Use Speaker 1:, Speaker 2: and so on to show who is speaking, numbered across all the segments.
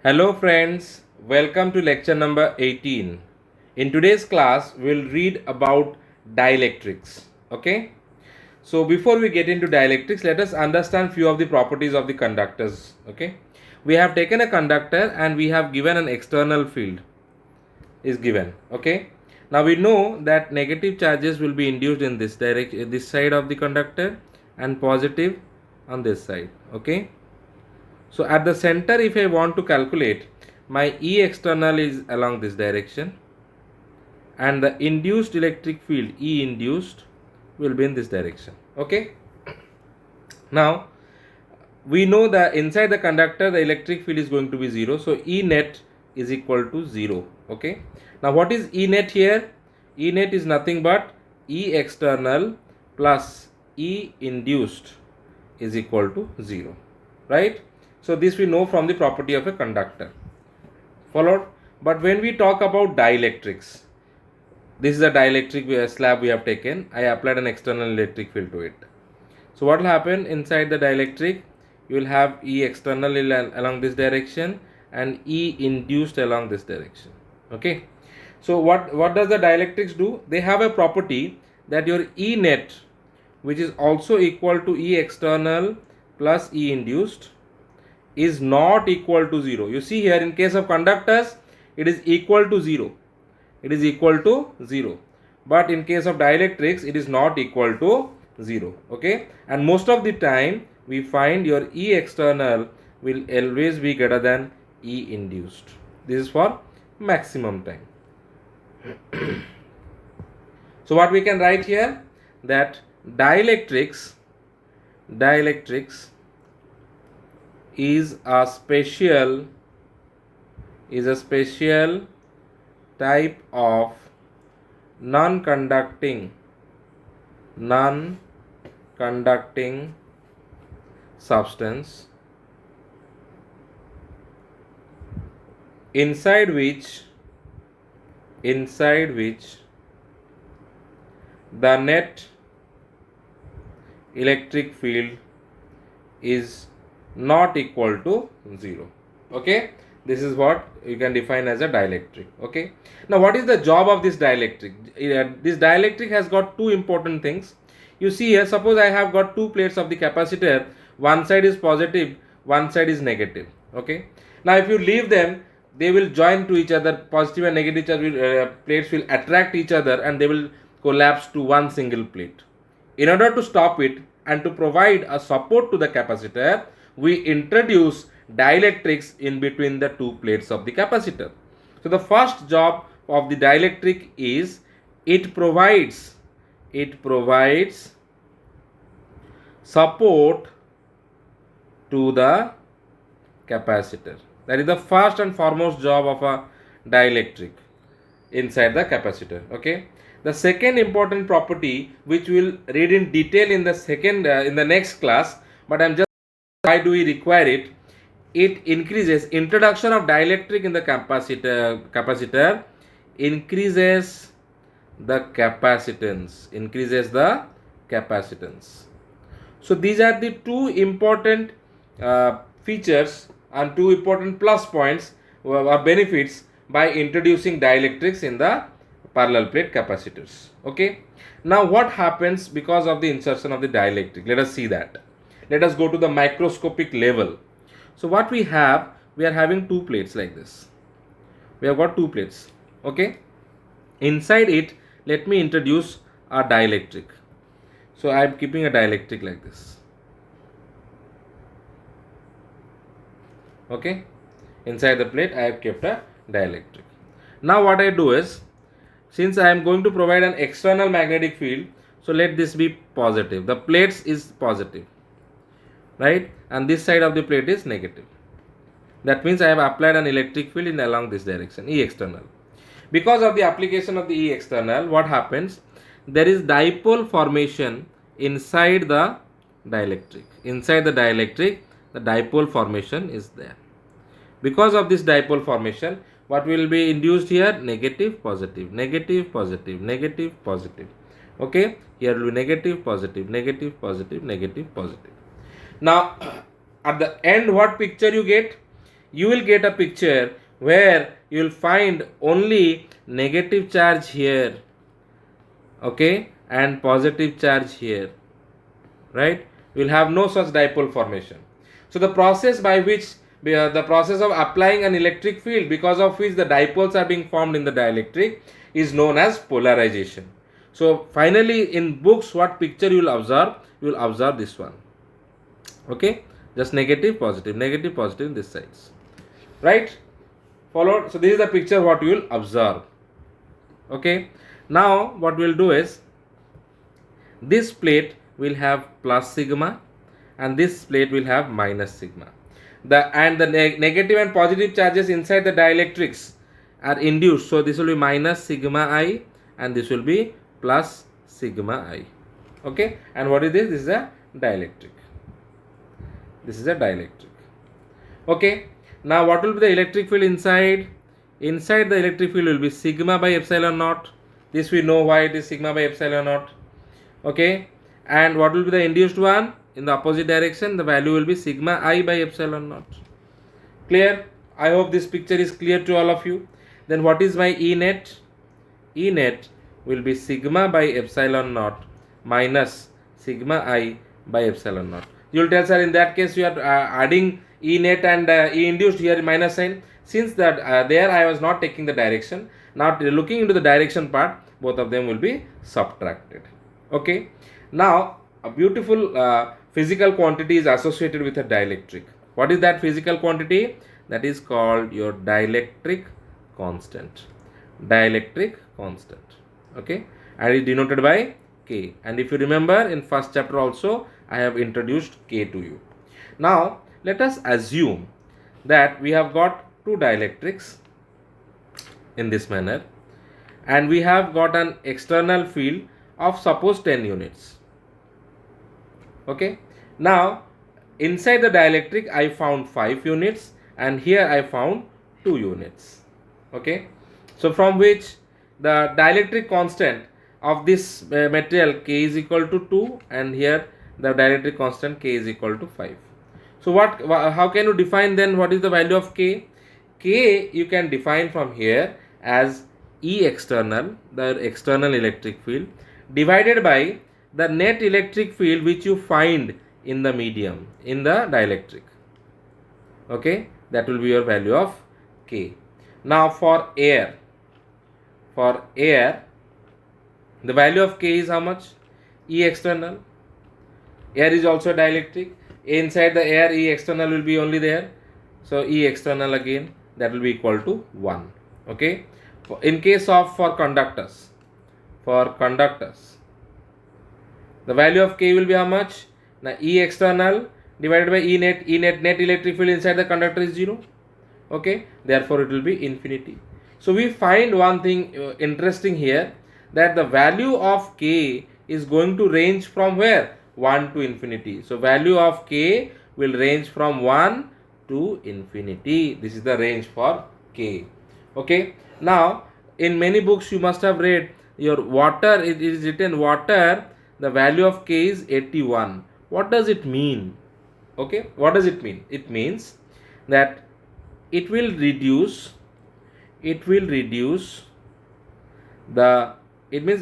Speaker 1: Hello friends, welcome to lecture number 18. In today's class, we'll read about dielectrics. Okay? So before we get into dielectrics, let us understand few of the properties of the conductors. Okay? We have taken a conductor and we have given an external field is given. Okay? Now we know that negative charges will be induced in this direction, this side of the conductor, and positive on this side. Okay? So at the center, if I want to calculate, my E external is along this direction and the induced electric field E induced will be in this direction. Okay. Now we know that inside the conductor the electric field is going to be 0. So E net is equal to 0. Okay. Now what is E net here? E net is nothing but E external plus E induced is equal to 0. Right. So this we know from the property of a conductor. Followed? But when we talk about dielectrics, this is a dielectric slab we have taken. I applied an external electric field to it. So what will happen inside the dielectric? You will have E external along this direction and E induced along this direction. Okay. So what does the dielectrics do? They have a property that your E net, which is also equal to E external plus E induced, is not equal to 0. You see here, in case of conductors, it is equal to 0. It is equal to 0. But in case of dielectrics, it is not equal to 0. Okay. And most of the time, we find your E external will always be greater than E induced. This is for maximum time. So what we can write here, that dielectrics is a special type of non-conducting substance inside which the net electric field is not equal to 0. Okay, this is what you can define as a dielectric. Okay, now what is the job of this dielectric? This dielectric has got two important things. You see here, suppose I have got two plates of the capacitor, one side is positive, one side is negative. Okay, now if you leave them, they will join to each other, positive and negative plates will attract each other and they will collapse to one single plate. In order to stop it and to provide a support to the capacitor, we introduce dielectrics in between the two plates of the capacitor. So the first job of the dielectric is it provides support to the capacitor. That is the first and foremost job of a dielectric inside the capacitor. Okay. The second important property, which we will read in detail in the next class, but I'm just, why do we require it? It increases introduction of dielectric in the capacitor increases the capacitance. So these are the two important features and two important plus points or benefits by introducing dielectrics in the parallel plate capacitors. Okay. Now what happens because of the insertion of the dielectric? Let us see that. Let us go to the microscopic level. So what we are having two plates like this. We have got two plates. Okay. Inside it, let me introduce a dielectric. So I am keeping a dielectric like this. Okay. Inside the plate, I have kept a dielectric. Now what I do is, since I am going to provide an external magnetic field, so let this be positive. The plates is positive, right? And this side of the plate is negative. That means I have applied an electric field in along this direction, E external. Because of the application of the E external, what happens? There is dipole formation inside the dielectric. Inside the dielectric, the dipole formation is there. Because of this dipole formation, what will be induced here? Negative, positive, negative, positive, negative, positive. Okay, here will be negative, positive, negative, positive, negative, positive. Now, at the end, what picture you get? you will get a picture where you will find only negative charge here, okay, and positive charge here, right? We will have no such dipole formation. So the process by which the process of applying an electric field because of which the dipoles are being formed in the dielectric is known as polarization. So finally in books, what picture you will observe? You will observe this one, okay, just negative positive in this sides, right? Followed. So this is the picture what you will observe, okay. Now what we will do is, this plate will have plus sigma and this plate will have minus sigma. The negative and positive charges inside the dielectrics are induced. So this will be minus sigma I and this will be plus sigma I. Okay. And what is this? This is a dielectric. This is a dielectric. Okay. Now what will be the electric field inside? Inside the electric field will be sigma by epsilon naught. This we know why it is sigma by epsilon naught. Okay. And what will be the induced one? In the opposite direction, the value will be sigma I by epsilon naught. Clear? I hope this picture is clear to all of you. Then what is my E net? E net will be sigma by epsilon naught minus sigma I by epsilon naught. You will tell, sir, in that case you are adding E net and E induced here minus sign. Since that there I was not taking the direction. Now looking into the direction part, both of them will be subtracted. Okay. Now a beautiful physical quantity is associated with a dielectric. What is that physical quantity? That is called your dielectric constant. Dielectric constant. Okay. And it is denoted by K. And if you remember, in first chapter also I have introduced K to you. Now let us assume that we have got two dielectrics in this manner and we have got an external field of suppose 10 units. Okay. Now inside the dielectric I found 5 units and here I found 2 units. Okay. So from which the dielectric constant of this material K is equal to 2 and here the dielectric constant K is equal to 5. So how can you define then what is the value of K? K you can define from here as E external, the external electric field, divided by the net electric field which you find in the medium, in the dielectric. Okay, that will be your value of K. Now for air, the value of K is how much? E external. Air is also dielectric. Inside the air, E external will be only there. So E external again, that will be equal to 1. Okay. In case of for conductors, the value of K will be how much? Now E external divided by E net. Net electric field inside the conductor is 0. Okay. Therefore it will be infinity. So we find one thing interesting here, that the value of K is going to range from where? 1 to infinity. So value of K will range from 1 to infinity. This is the range for K. Okay. Now in many books you must have read your water, it is written water, the value of K is 81. What does it mean? Okay. What does it mean? It means that it means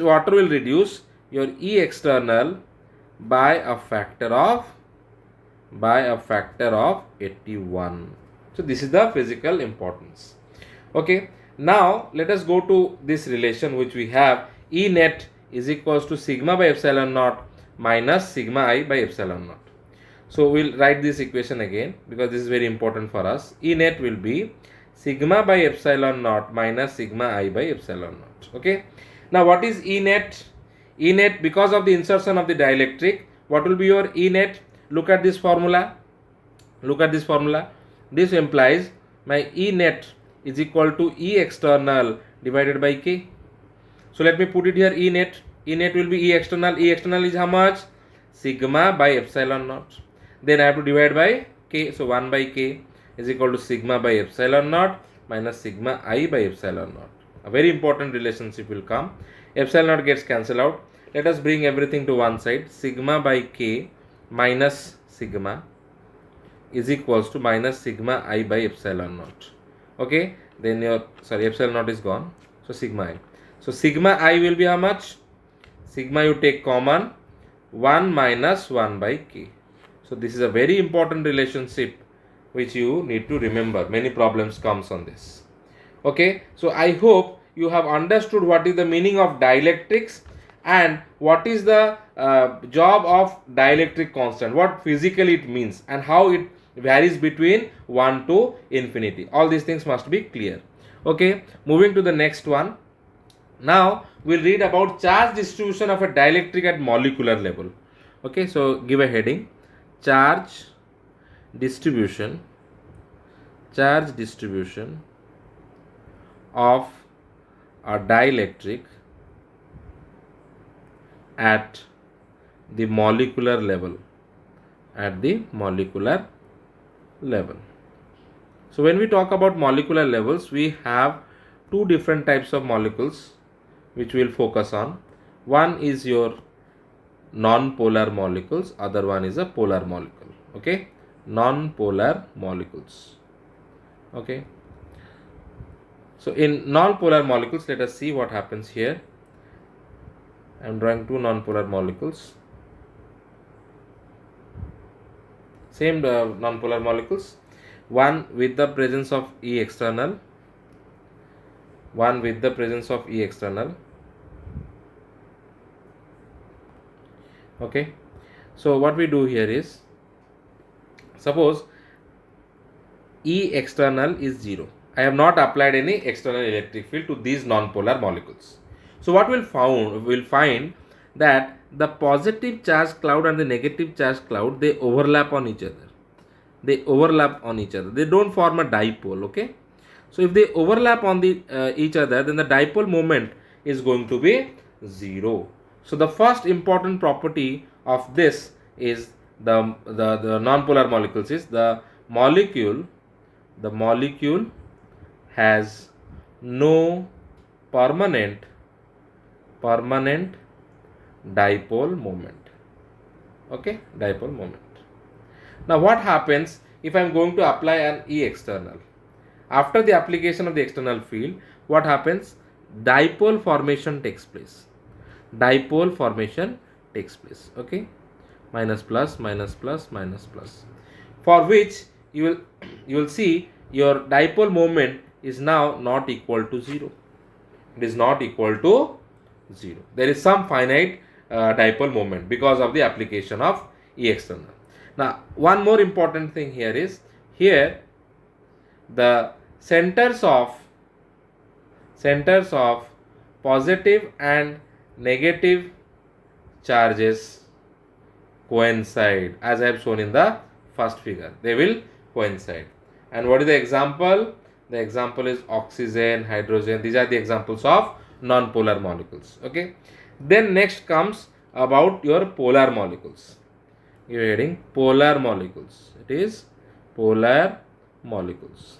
Speaker 1: water will reduce your E external by a factor of 81. So this is the physical importance. Okay. Now let us go to this relation which we have, E net is equals to sigma by epsilon naught minus sigma I by epsilon naught. So we'll write this equation again because this is very important for us. E net will be sigma by epsilon naught minus sigma I by epsilon naught. Okay. Now what is E net? E net, because of the insertion of the dielectric, what will be your E net? Look at this formula. This implies my E net is equal to E external divided by K. So let me put it here, E net. E net will be E external. E external is how much? Sigma by epsilon naught. Then I have to divide by K. So 1 by K is equal to sigma by epsilon naught minus sigma I by epsilon naught. A very important relationship will come. Epsilon naught gets cancelled out. Let us bring everything to one side. Sigma by K minus sigma is equals to minus sigma I by epsilon naught. Okay, then your epsilon naught is gone, so sigma I. So sigma I will be how much? Sigma you take common, 1 minus 1 by k. So this is a very important relationship which you need to remember. Many problems comes on this. Okay, so I hope you have understood what is the meaning of dielectrics and what is the job of dielectric constant, what physically it means and how it varies between 1 to infinity. All these things must be clear. Okay, moving to the next one. Now we'll read about charge distribution of a dielectric at molecular level. Okay, so give a heading: charge distribution of a dielectric at the molecular level. So when we talk about molecular levels, we have two different types of molecules which we will focus on. One is your non-polar molecules, other one is a polar molecule. Okay, non-polar molecules. Okay, so in non-polar molecules, let us see what happens here. I am drawing two non-polar molecules, same non-polar molecules, one with the presence of E external, one with the presence of E external. Okay, so what we do here is, suppose E external is 0. I have not applied any external electric field to these non-polar molecules. So what we'll find that the positive charge cloud and the negative charge cloud, they overlap on each other. They don't form a dipole. Okay, so if they overlap on each other, then the dipole moment is going to be 0. So the first important property of this is the non-polar molecules is the molecule has no permanent dipole moment. Okay, dipole moment. Now what happens if I am going to apply an E external? After the application of the external field, what happens? Dipole formation takes place. Okay, minus plus, for which you will see your dipole moment is now not equal to 0. It is not equal to 0. There is some finite dipole moment because of the application of E external. Now one more important thing here is, here the centers of positive and negative charges coincide, as I have shown in the first figure. They will coincide. And what is the example? The example is oxygen, hydrogen. These are the examples of non-polar molecules. Okay, then next comes about your polar molecules. You are heading polar molecules. It is polar molecules.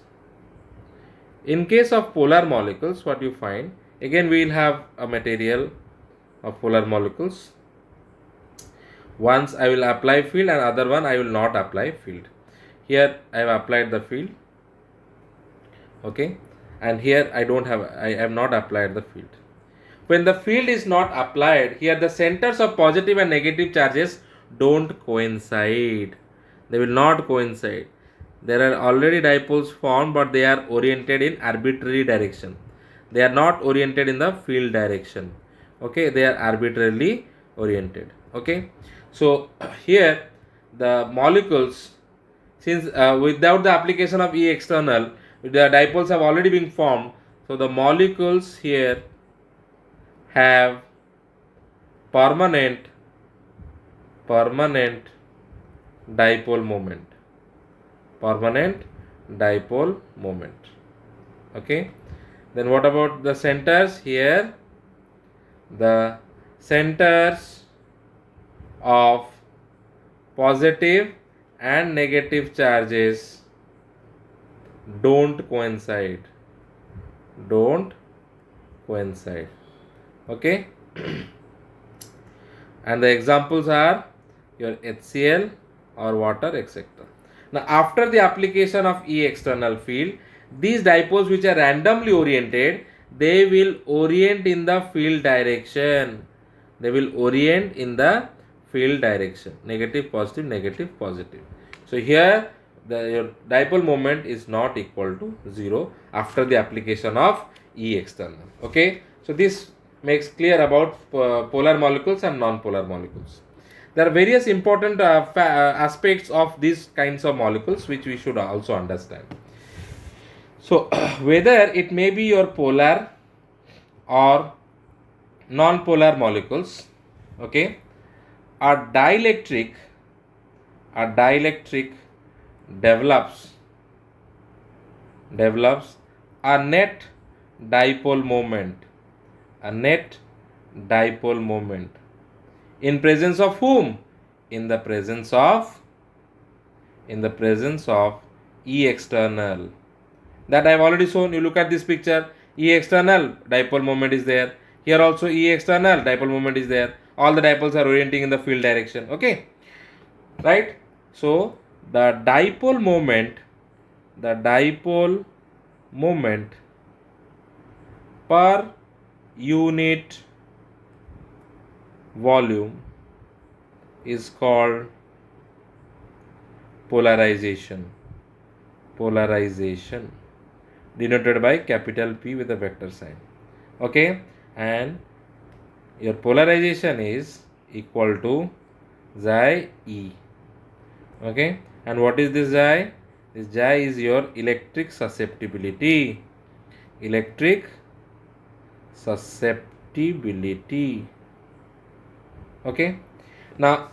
Speaker 1: In case of polar molecules, what you find, again we will have a material of polar molecules. Once I will apply field and other one I will not apply field. Here I have applied the field. Okay, and here I have not applied the field. When the field is not applied, here the centers of positive and negative charges don't coincide. They will not coincide. There are already dipoles formed, but they are oriented in arbitrary direction. They are not oriented in the field direction. Okay, they are arbitrarily oriented. Okay, so here the molecules, since without the application of E external, the dipoles have already been formed. So the molecules here have permanent dipole moment. Okay, then what about the centers? Here the centers of positive and negative charges don't coincide. Okay, and the examples are your HCl or water, etc. Now after the application of E external field, these dipoles which are randomly oriented, they will orient in the field direction. They will orient in the field direction. Negative, positive, negative, positive. So here your dipole moment is not equal to 0 after the application of E external. Okay. So this makes clear about polar molecules and non-polar molecules. There are various important aspects of these kinds of molecules which we should also understand. So whether it may be your polar or non-polar molecules, okay, a dielectric develops a net dipole moment, in presence of whom? In the presence of E external, that I have already shown. You look at this picture, E external dipole moment is there. Here also E external dipole moment is there. All the dipoles are orienting in the field direction. Okay, right? So the dipole moment per unit volume is called polarization, denoted by capital P with a vector sign. Okay, and your polarization is equal to xi E. Okay, and what is this xi? This xi is your electric susceptibility. Okay, now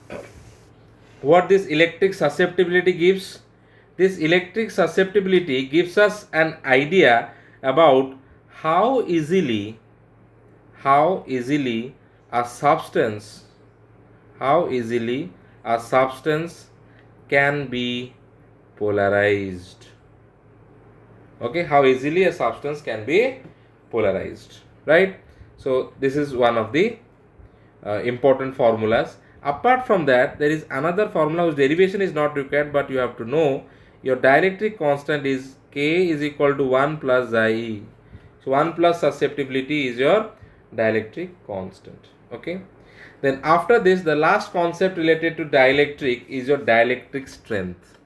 Speaker 1: what this electric susceptibility gives? This electric susceptibility gives us an idea about how easily a substance can be polarized. Okay, how easily a substance can be polarized, right? So this is one of the important formulas. Apart from that, there is another formula whose derivation is not required, but you have to know your dielectric constant is K is equal to 1 plus xi. So 1 plus susceptibility is your dielectric constant. Okay, then after this, the last concept related to dielectric is your dielectric strength.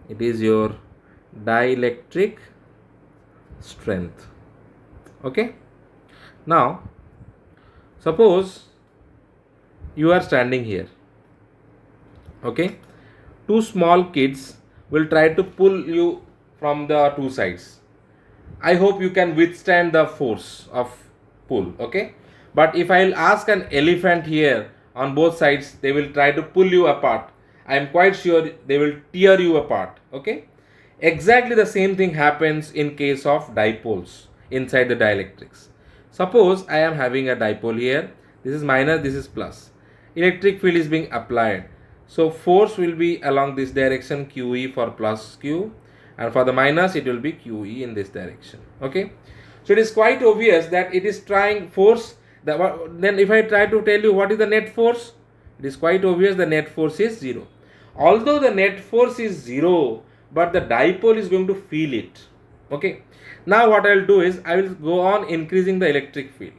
Speaker 1: It is your dielectric strength. Okay, now suppose you are standing here. Okay, two small kids will try to pull you from the two sides. I hope you can withstand the force of pull. Okay, but if I will ask an elephant here on both sides, they will try to pull you apart. I am quite sure they will tear you apart. Okay, exactly the same thing happens in case of dipoles inside the dielectrics. Suppose I am having a dipole here. This is minus, this is plus. Electric field is being applied. So force will be along this direction, QE for plus Q, and for the minus it will be QE in this direction. Okay, so it is quite obvious that it is trying force. Then if I try to tell you what is the net force, it is quite obvious the net force is 0. Although the net force is 0, but the dipole is going to feel it. Okay, now what I will do is I will go on increasing the electric field.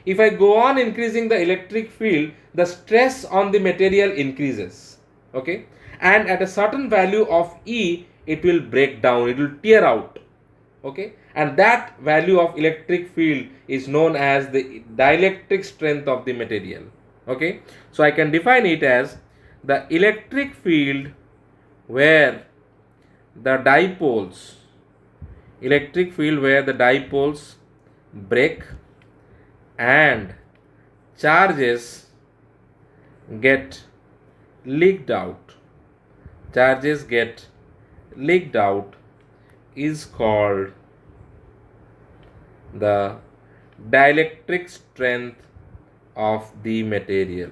Speaker 1: If I go on increasing the electric field, the stress on the material increases. Okay, and at a certain value of E, it will break down, it will tear out. Okay, and that value of electric field is known as the dielectric strength of the material. Okay, so I can define it as the electric field where the dipoles break and charges get leaked out is called the dielectric strength of the material.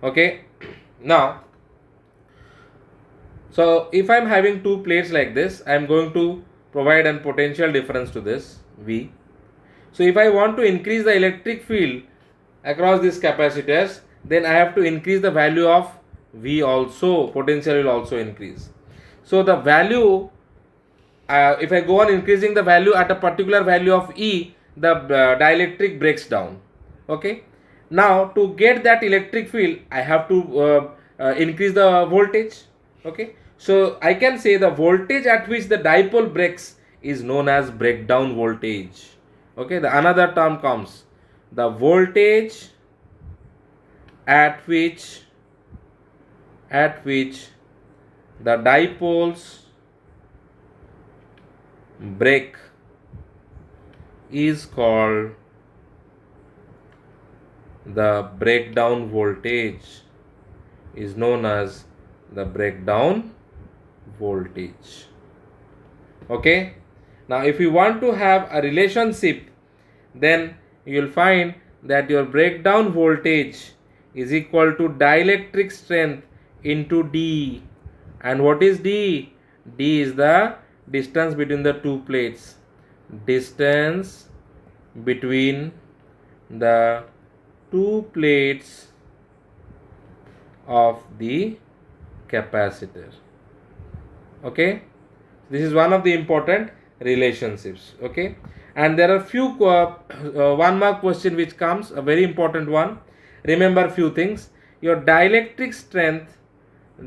Speaker 1: Okay, now so if I am having two plates like this, I am going to provide a potential difference to this V. So if I want to increase the electric field across these capacitors, then I have to increase the value of V also, potential will also increase. So the value, if I go on increasing the value at a particular value of E, the dielectric breaks down. Okay. Now to get that electric field, I have to increase the voltage. Okay. So I can say the voltage at which the dipole breaks is known as breakdown voltage. Okay. The another term comes, the voltage at which the dipoles break is called the breakdown voltage, is known as the breakdown voltage. Okay. Now if you want to have a relationship, then you will find that your breakdown voltage is equal to dielectric strength into D. And what is D? D is the distance between the two plates. Distance between the two plates of the capacitor. Okay. This is one of the important relationships. Okay. And there are few 1 mark question which comes, a very important one. Remember few things. Your dielectric strength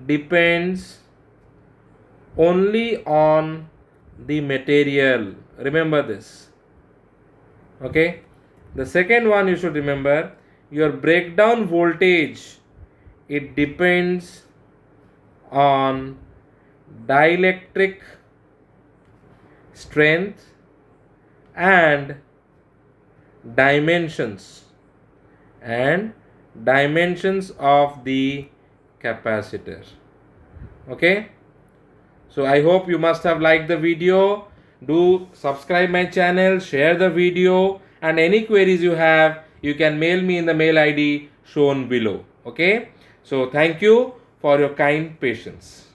Speaker 1: depends only on the material. Remember this. Okay. The second one you should remember, your breakdown voltage, it depends on dielectric strength and dimensions of the capacitor. Okay. So I hope you must have liked the video. Do subscribe my channel, share the video, and any queries you have, you can mail me in the mail ID shown below. Okay. So thank you for your kind patience.